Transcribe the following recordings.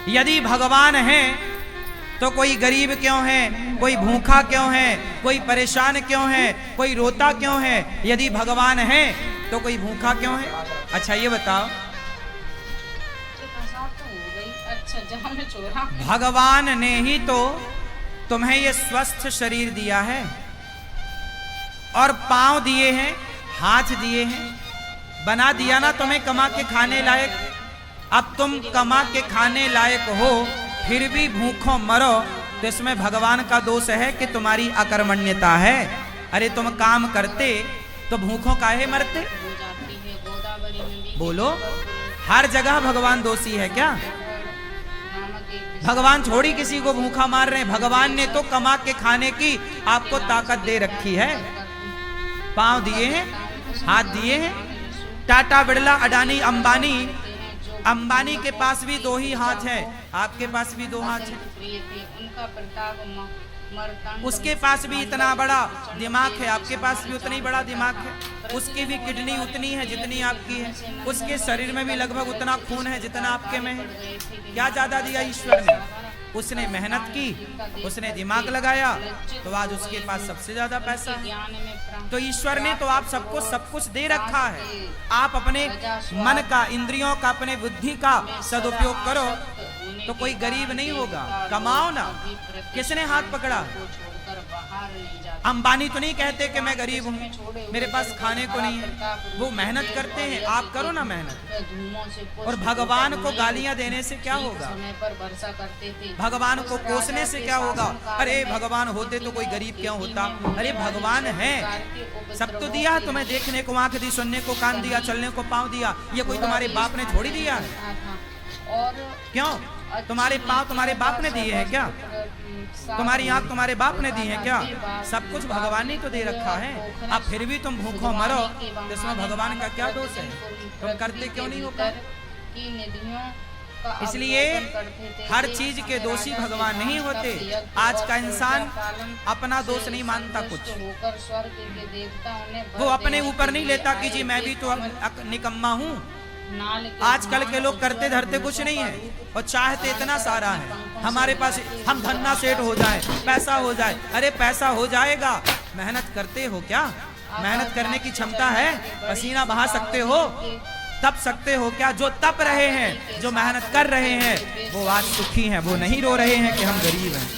यदि भगवान है तो कोई गरीब क्यों है, कोई भूखा क्यों है, कोई परेशान क्यों है, कोई रोता क्यों है? यदि भगवान है तो कोई भूखा क्यों है? अच्छा ये बताओ, भगवान ने ही तो तुम्हें ये स्वस्थ शरीर दिया है और पांव दिए हैं, हाथ दिए हैं, बना दिया ना तुम्हें कमा के खाने लायक। अब तुम कमा के खाने लायक हो फिर भी भूखों मरो तो इसमें भगवान का दोष है कि तुम्हारी अकर्मण्यता है। अरे तुम काम करते तो भूखों काहे मरते? बोलो, हर जगह भगवान दोषी है क्या? भगवान छोड़ी किसी को भूखा मार रहे हैं। भगवान ने तो कमा के खाने की आपको ताकत दे रखी है, पांव दिए हैं, हाथ दिए हैं। टाटा, बिड़ला, अडानी, अंबानी, अंबानी के पास भी दो ही हाथ है, आपके पास भी दो हाथ है। उसके पास भी इतना बड़ा दिमाग है, आपके पास भी उतना ही बड़ा दिमाग है। उसकी भी किडनी उतनी है जितनी आपकी है, उसके शरीर में भी लगभग उतना खून है जितना आपके में है। क्या ज्यादा दिया ईश्वर ने? उसने मेहनत की, उसने दिमाग लगाया तो आज उसके पास सबसे ज्यादा पैसा है। तो ईश्वर ने तो आप सबको सब कुछ दे रखा है। आप अपने मन का, इंद्रियों का, अपने बुद्धि का सदुपयोग करो तो कोई गरीब नहीं होगा। कमाओ ना। किसने हाथ पकड़ा? अंबानी तो नहीं कहते कि मैं गरीब हूँ, मेरे पास खाने को नहीं है। वो मेहनत करते हैं, आप करो ना मेहनत। और भगवान को गालियां देने से क्या होगा? भगवान को कोसने से क्या होगा? अरे भगवान होते तो कोई गरीब क्यों होता? अरे भगवान है, सब तो दिया है तुम्हें। देखने को आंख दी, सुनने को कान दिया, चलने को पाँव दिया। ये कोई तुम्हारे बाप ने थोड़ी दिया है। क्यों? तुम्हारे पाँव तुम्हारे बाप ने दिए हैं क्या? तुम्हारी आंख तुम्हारे बाप ने दी है क्या? सब कुछ भगवान ने तो दे रखा है। अब फिर भी तुम भूखों मरो तो इसमें भगवान का क्या दोष है? तुम करते क्यों नहीं हो पाए? इसलिए हर चीज के दोषी भगवान नहीं होते। आज का इंसान अपना दोष नहीं मानता कुछ, वो अपने ऊपर नहीं लेता कि जी मैं भी तो निकम्मा हूँ। आजकल के लोग करते धरते कुछ नहीं है और चाहते इतना सारा है हमारे पास, हम धन्ना सेठ हो जाए, पैसा हो जाए। अरे पैसा हो जाएगा, मेहनत करते हो क्या? मेहनत करने की क्षमता है? पसीना बहा सकते हो? तप सकते हो क्या? जो तप रहे हैं, जो मेहनत कर रहे हैं, वो आज सुखी हैं, वो नहीं रो रहे हैं कि हम गरीब हैं।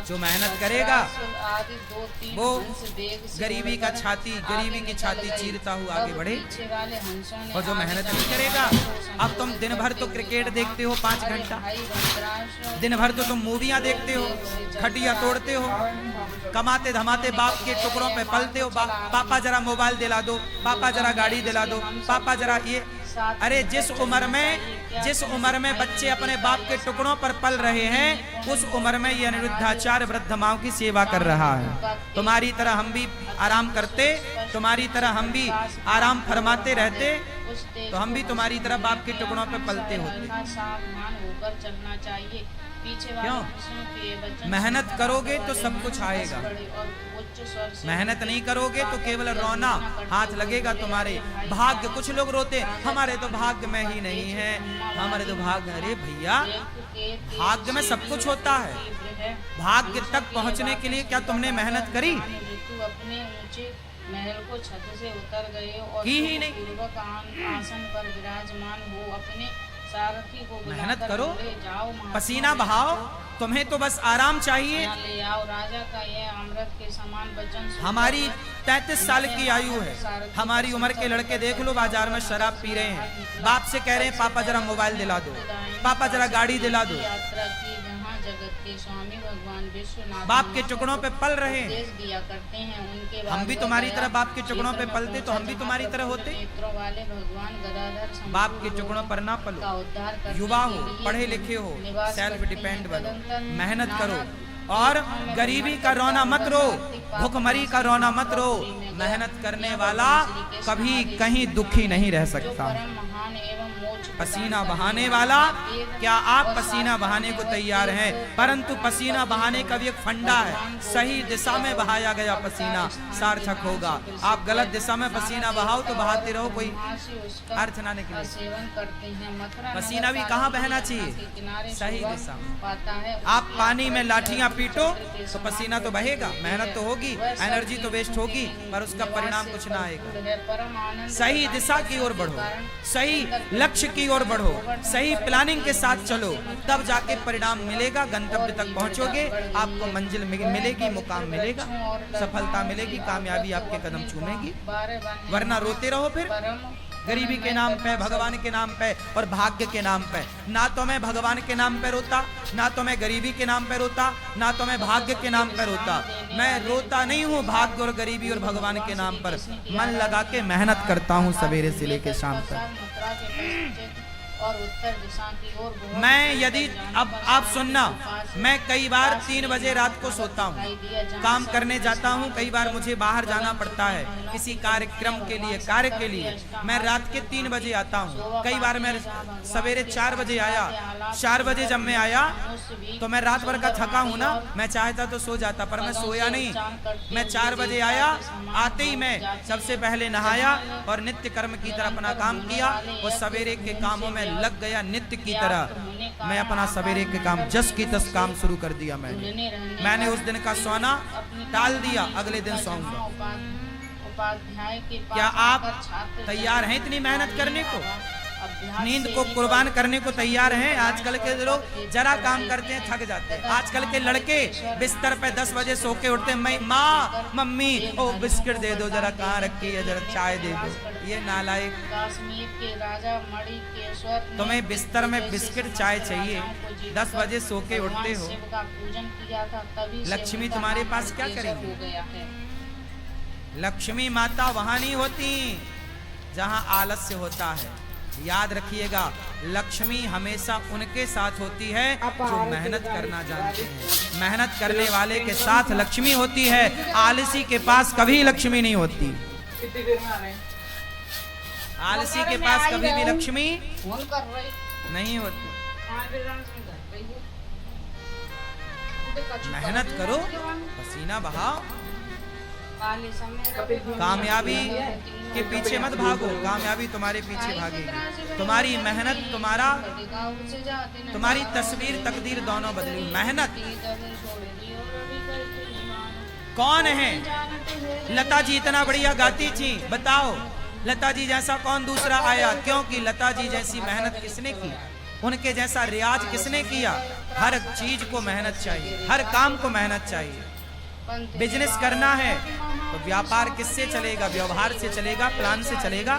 जो मेहनत करेगा वो गरीबी का छाती, गरीबी की छाती चीरता हुआ आगे बढ़े। और जो मेहनत नहीं करेगा, अब तुम दिन भर तो क्रिकेट देखते हो 5 घंटा, दिन भर तो तुम मूवियाँ देखते हो, खटिया तोड़ते हो, कमाते धमाते बाप के टुकड़ों पे पलते हो। पापा जरा मोबाइल दिला दो, पापा जरा गाड़ी दिला दो, पापा जरा ये। अरे जिस उम्र में बच्चे अपने बाप के टुकड़ों पर पल रहे हैं, उस उम्र में ये अनिरुद्धाचार्य वृद्ध माओं की सेवा कर रहा है। तुम्हारी तरह हम भी आराम करते, तुम्हारी तरह हम भी आराम फरमाते रहते तो हम भी तुम्हारी तरह बाप के टुकड़ों पर पलते होते। क्यों? मेहनत करोगे तो सब कुछ आएगा, मेहनत नहीं करोगे तो केवल रोना हाथ लगेगा तुम्हारे। भाग्य, कुछ लोग रोते हमारे तो भाग्य में ही नहीं है, हमारे तो भाग्य। अरे भैया, भाग्य में सब कुछ होता है। भाग्य तक पहुंचने के लिए क्या तुमने मेहनत करी? अपने ऊंचे महल को छत से उतर गए और की ही नहीं। पूर्वक आसन पर विराजमान हो अपने सारथी को मेहनत करो, जाओ, पसीना बहाओ। तुम्हें तो बस आराम चाहिए। ले आओ राजा का यह अमृत के समान वचन। हमारी 33 साल की आयु है, हमारी उम्र के लड़के देख लो बाजार में शराब पी रहे हैं, बाप से कह रहे हैं पापा जरा मोबाइल दिला दो, पापा जरा गाड़ी दिला दो। यात्रा की जहाँ जगत के स्वामी भगवान विश्वनाथ बाप के टुकड़ों पे पल रहे हैं। दिया करते हैं। उनके हम भी तुम्हारी तरह बाप के टुकड़ों पे पलते तो हम भी तुम्हारी तरह होते। वाले भगवान गदाधर बाप के टुकड़ों पर ना पलो। युवा हो, पढ़े लिखे हो, सेल्फ डिपेंड बनो, मेहनत करो और गरीबी का रोना मत रो, भूखमरी का रोना मत रो। मेहनत करने वाला कभी कहीं दुखी नहीं रह सकता। महान एवं मोक्ष पसीना बहाने वाला, क्या आप पसीना बहाने को तैयार हैं? परंतु पसीना बहाने का भी एक फंडा है, सही दिशा में बहाया गया पसीना सार्थक होगा। आप गलत दिशा में पसीना बहाओ तो बहाते रहो, कोई अर्थ ना निकले। पसीना भी कहाँ बहना चाहिए? सही दिशा में। आप पानी में लाठियां पीटो तो पसीना तो बहेगा, मेहनत तो होगी, एनर्जी तो वेस्ट होगी, पर उसका परिणाम कुछ ना आएगा। सही दिशा की ओर बढ़ो, सही लक्ष्य की ओर बढ़ो, सही प्लानिंग के साथ चलो, तब जाके परिणाम मिलेगा, गंतव्य तक पहुंचोगे, आपको मंजिल मिलेगी, मुकाम मिलेगा, सफलता मिलेगी, कामयाबी आपके कदम चूमेगी। वरना रोते रहो फिर गरीबी के नाम पे, भगवान के नाम पे और भाग्य के नाम पे। ना तो मैं भगवान के नाम पे रोता, ना तो मैं गरीबी के नाम पे रोता, ना तो मैं भाग्य के नाम पे रोता। मैं रोता नहीं हूँ भाग्य और गरीबी और भगवान के नाम पर, मन लगा के मेहनत करता हूँ सवेरे से लेके शाम तक। और उत्तर दिशा की ओर मैं यदि अब आप सुनना, मैं कई बार 3 बजे रात को सोता हूँ, काम करने जाता हूँ, कई बार मुझे बाहर जाना पड़ता है किसी कार्यक्रम के लिए, कार्य के लिए, मैं रात के 3 बजे आता हूँ। कई बार मैं सवेरे 4 बजे आया, 4 बजे जब मैं आया तो मैं रात भर का थका हूँ ना, मैं चाहता तो सो जाता, पर मैं सोया नहीं। मैं 4 बजे आया, आते ही मैं सबसे पहले नहाया और नित्य कर्म की तरह अपना काम किया और सवेरे के कामों में लग गया नित्य की तरह। मैं अपना सवेरे के काम जस की तस काम शुरू कर दिया। मैंने उस दिन का सोना टाल दिया, अगले दिन सोऊंगा। क्या आप तैयार हैं इतनी मेहनत करने को? नींद को कुर्बान करने को तैयार हैं? आजकल के लोग जरा काम करते हैं थक जाते हैं। आजकल के लड़के बिस्तर पे 10 बजे सो के उठते हैं, माँ मम्मी ओ बिस्किट दे दो, जरा कहाँ रखी है, जरा चाय दे दो। ये नालायक, तुम्हें बिस्तर में बिस्किट चाय चाहिए, 10 बजे सो के उठते हो। लक्ष्मी तुम्हारे पास क्या करेंगी? लक्ष्मी माता वहां नहीं होती जहां आलस्य होता है। याद रखिएगा, लक्ष्मी हमेशा उनके साथ होती है जो मेहनत करना जानते हैं। मेहनत करने वाले के साथ लक्ष्मी होती है, आलसी के पास कभी लक्ष्मी नहीं होती। आलसी के पास कभी भी लक्ष्मी नहीं होती। मेहनत करो, पसीना बहाओ, कामयाबी के पीछे मत भागो, कामयाबी तुम्हारे पीछे भागेगी। तुम्हारी मेहनत, तुम्हारी तस्वीर तकदीर दोनों बदली। मेहनत कौन है? लता जी इतना बढ़िया गाती थी, बताओ लता जी जैसा कौन दूसरा आया? क्योंकि लता जी जैसी मेहनत किसने की? उनके जैसा रियाज किसने किया? हर चीज को मेहनत चाहिए, हर काम को मेहनत चाहिए। बिजनेस करना है तो व्यापार किससे चलेगा? व्यवहार से चलेगा, प्लान से चलेगा,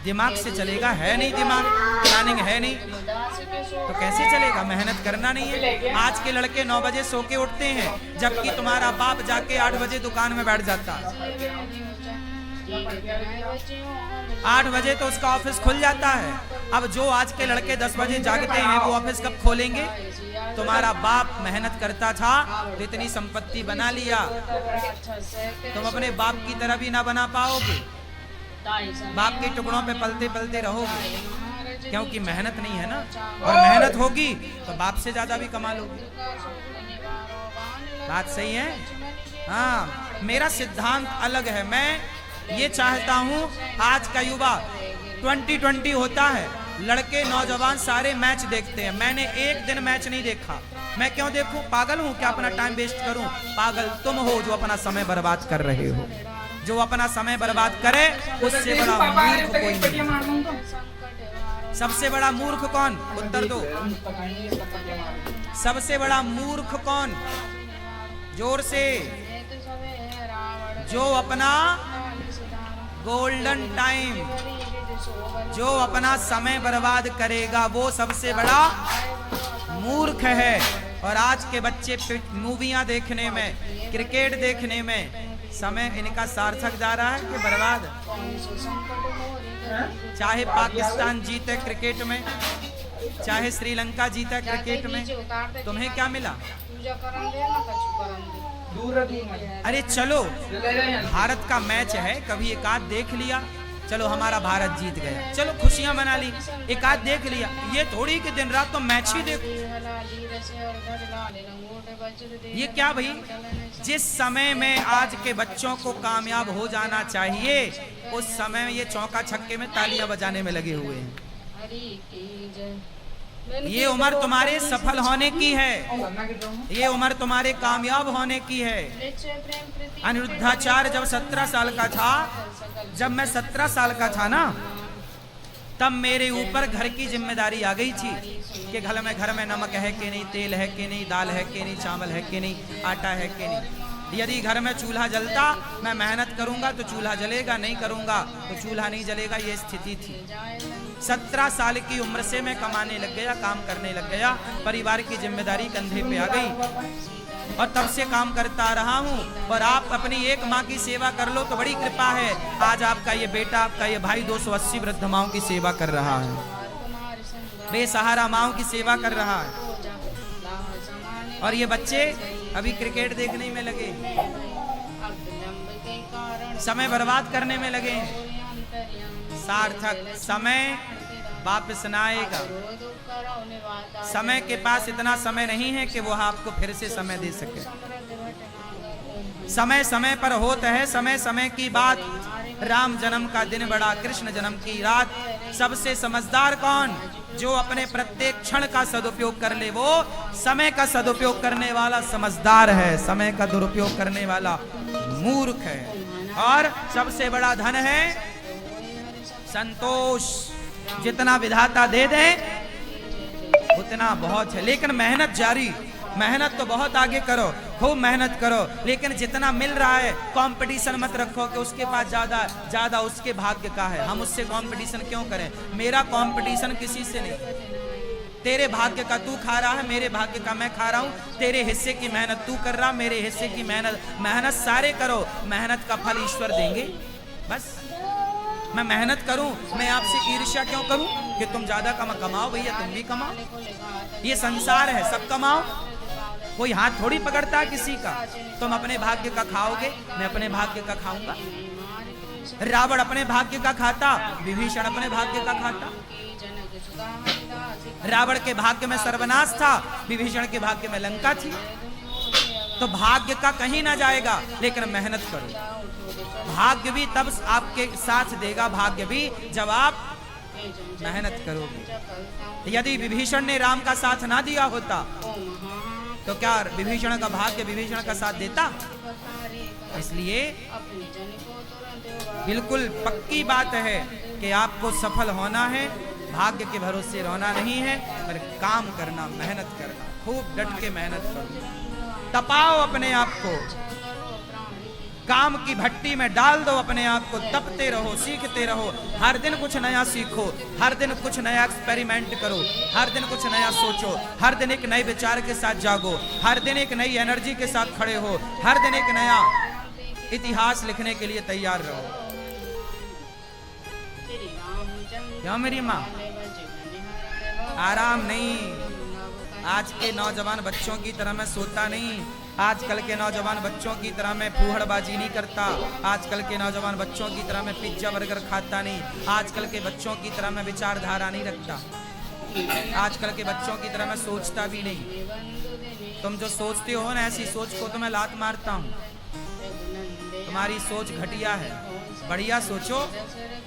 दिमाग से चलेगा। है नहीं दिमाग, प्लानिंग है नहीं तो कैसे चलेगा? मेहनत करना नहीं है। आज के लड़के 9 बजे सो के उठते हैं, जबकि तुम्हारा बाप जाके 8 बजे दुकान में बैठ जाता। 8 बजे तो उसका ऑफिस खुल जाता है। अब जो आज के लड़के 10 बजे जागते हैं वो ऑफिस कब खोलेंगे? तुम्हारा बाप मेहनत करता था तो इतनी संपत्ति बना लिया, तुम अपने बाप की तरह भी ना बना पाओगे, बाप के टुकड़ों पे पलते पलते रहोगे, क्योंकि मेहनत नहीं है ना। और मेहनत होगी तो बाप से ज्यादा भी कमा लोगे। बात सही है? हाँ, मेरा सिद्धांत अलग है। मैं ये चाहता हूँ आज का युवा 2020 होता है, लड़के नौजवान सारे मैच देखते हैं। मैंने एक दिन मैच नहीं देखा। मैं क्यों देखूं? पागल हूं क्या अपना टाइम वेस्ट करूं? पागल तुम हो जो अपना समय बर्बाद कर रहे हो। जो अपना समय बर्बाद करे उससे बड़ा मूर्ख कोई नहीं। सबसे बड़ा मूर्ख कौन? उत्तर दो। सबसे बड़ा मूर्ख कौन? जोर से। जो अपना गोल्डन टाइम, जो अपना समय बर्बाद करेगा वो सबसे बड़ा मूर्ख है। और आज के बच्चे मूवियां देखने में, क्रिकेट देखने में समय इनका सार्थक जा रहा है कि बर्बाद? चाहे पाकिस्तान जीते क्रिकेट में, चाहे श्रीलंका जीता क्रिकेट में, तुम्हें क्या मिला? अरे चलो, भारत का मैच है, कभी एक आध देख लिया, चलो हमारा भारत जीत गया, चलो खुशियां मना ली, एक आध देख लिया। ये थोड़ी कि दिन रात तो मैच ही देखो। ये क्या भाई, जिस समय में आज के बच्चों को कामयाब हो जाना चाहिए उस समय में ये चौका छक्के में तालियां बजाने में लगे हुए हैं। ये उम्र तुम्हारे सफल होने की है, ये उम्र तुम्हारे कामयाब होने की है। अनिरुद्धाचार्य जब 17 साल का था, जब मैं 17 साल का था ना, तब मेरे ऊपर घर की जिम्मेदारी आ गई थी कि घर में नमक है कि नहीं, तेल है कि नहीं, दाल है कि नहीं, चावल है कि नहीं, आटा है कि नहीं। यदि घर में चूल्हा जलता, मैं मेहनत करूंगा तो चूल्हा जलेगा, नहीं करूंगा तो चूल्हा नहीं जलेगा, ये स्थिति थी। 17 साल की उम्र से मैं कमाने लग गया, काम करने लग गया, परिवार की जिम्मेदारी कंधे पे आ गई और तब से काम करता रहा हूँ। और आप अपनी एक माँ की सेवा कर लो तो बड़ी कृपा है। आज आपका ये बेटा, आपका ये भाई 280 वृद्ध माओं की सेवा कर रहा है, बेसहारा माओं की सेवा कर रहा है। और ये बच्चे अभी क्रिकेट देखने में लगे, समय बर्बाद करने में लगे हैं। सार्थक समय वापस न आएगा। समय के पास इतना समय नहीं है कि वो आपको फिर से समय दे सके। समय समय पर होता है, समय समय की बात। राम जन्म का दिन बड़ा, कृष्ण जन्म की रात। सबसे समझदार कौन? जो अपने प्रत्येक क्षण का सदुपयोग कर ले, वो समय का सदुपयोग करने वाला समझदार है। समय का दुरुपयोग करने वाला मूर्ख है। और सबसे बड़ा धन है संतोष। जितना विधाता दे दे उतना बहुत है, लेकिन मेहनत जारी। मेहनत तो बहुत आगे करो, खूब मेहनत करो, लेकिन जितना मिल रहा है कंपटीशन मत रखो कि उसके पास ज्यादा उसके भाग्य का है, हम उससे कंपटीशन क्यों करें। मेरा कंपटीशन किसी से नहीं। तेरे भाग्य का तू खा रहा है, मेरे भाग्य का मैं खा रहा हूँ। तेरे हिस्से की मेहनत तू कर रहा, मेरे हिस्से की मेहनत सारे करो। मेहनत का फल ईश्वर देंगे। बस मैं मेहनत करूं, मैं आपसे ईर्ष्या क्यों करूं कि तुम ज्यादा कमाओ। भैया तुम भी कमाओ, ये संसार है, सब कमाओ। कोई हाथ थोड़ी पकड़ता है किसी का। तुम अपने भाग्य का खाओगे, मैं अपने भाग्य का खाऊंगा। रावण अपने भाग्य का खाता, विभीषण अपने भाग्य का खाता। रावण के भाग्य में सर्वनाश था, विभीषण के भाग्य में लंका थी। तो भाग्य का कहीं ना जाएगा, लेकिन मेहनत करो। भाग्य भी तब आपके साथ देगा, भाग्य भी जब आप मेहनत करोगे। यदि विभीषण ने राम का साथ ना दिया होता तो क्या विभीषण का भाग्य विभीषण का साथ देता? इसलिए बिल्कुल पक्की बात है कि आपको सफल होना है, भाग्य के भरोसे रहना नहीं है, पर काम करना, मेहनत करना, खूब डट के मेहनत करो। तपाओ अपने आप को, काम की भट्टी में डाल दो अपने आप को, तपते रहो, सीखते रहो। हर दिन कुछ नया सीखो, हर दिन कुछ नया एक्सपेरिमेंट करो, हर दिन कुछ नया सोचो, हर दिन एक नए विचार के साथ जागो, हर दिन एक नई एनर्जी के साथ खड़े हो, हर दिन एक नया इतिहास लिखने के लिए तैयार रहो। क्यों मेरी माँ? आराम नहीं। आज के नौजवान बच्चों की तरह मैं सोता नहीं, आजकल के नौजवान बच्चों की तरह मैं फूहड़बाजी नहीं करता, आजकल के नौजवान बच्चों की तरह मैं पिज्जा बर्गर खाता नहीं, आजकल के बच्चों की तरह मैं विचारधारा नहीं रखता, आजकल के बच्चों की तरह मैं सोचता भी नहीं। तुम जो सोचते हो ना, ऐसी सोच को तो मैं लात मारता हूँ। तुम्हारी सोच घटिया है, बढ़िया सोचो,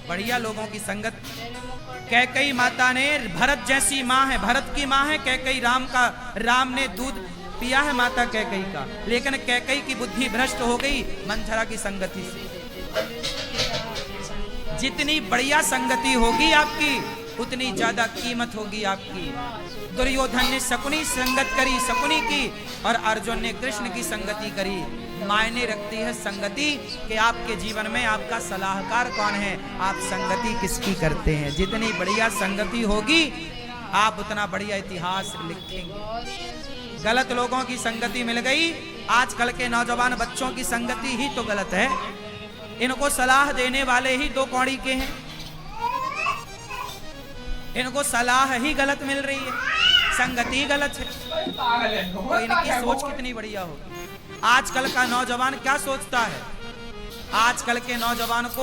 बढ़िया लोगों की संगत। कैकई माता ने, भरत जैसी माँ है, भरत की माँ है कैकई, राम ने दूध पिया है माता कैकई का, लेकिन कैकई की बुद्धि भ्रष्ट हो गई मंथरा की संगति से। जितनी बढ़िया संगति होगी आपकी, उतनी ज्यादा कीमत होगी आपकी। दुर्योधन ने शकुनी संगत करी, शकुनी की, और अर्जुन ने कृष्ण की संगति करी। मायने रखती है संगति कि आपके जीवन में आपका सलाहकार कौन है, आप संगति किसकी करते हैं। जितनी बढ़िया संगति होगी, आप उतना बढ़िया इतिहास लिखेंगे। गलत लोगों की संगति मिल गई। आजकल के नौजवान बच्चों की संगति ही तो गलत है, इनको सलाह देने वाले ही दो कौड़ी के हैं, इनको सलाह ही गलत मिल रही है, संगति ही गलत है। तो इनकी सोच कितनी बढ़िया होगी। आजकल का नौजवान क्या सोचता है? आजकल के नौजवान को